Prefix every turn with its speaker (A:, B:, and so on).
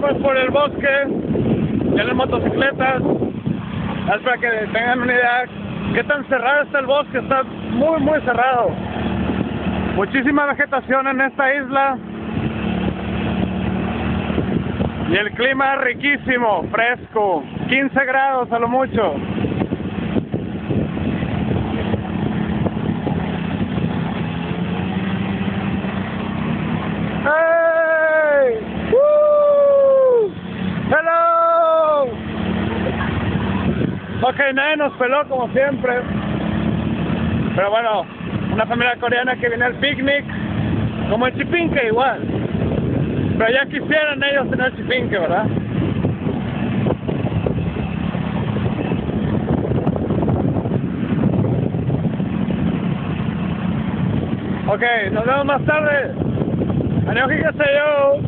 A: vamos por el bosque, ya las motocicletas. Es para que tengan una idea qué tan cerrado está el bosque. Está muy muy cerrado. Muchísima vegetación en esta isla. Y el clima riquísimo, fresco, 15 grados a lo mucho. ¡Hey! ¡Woo! ¡Hello! Ok, nadie nos peló como siempre. Pero bueno, una familia coreana que viene al picnic, como el chipinque igual. Pero ya quisieran ellos tener chipinque, ¿verdad? Ok, nos vemos más tarde. ¡Annyeonghaseyo!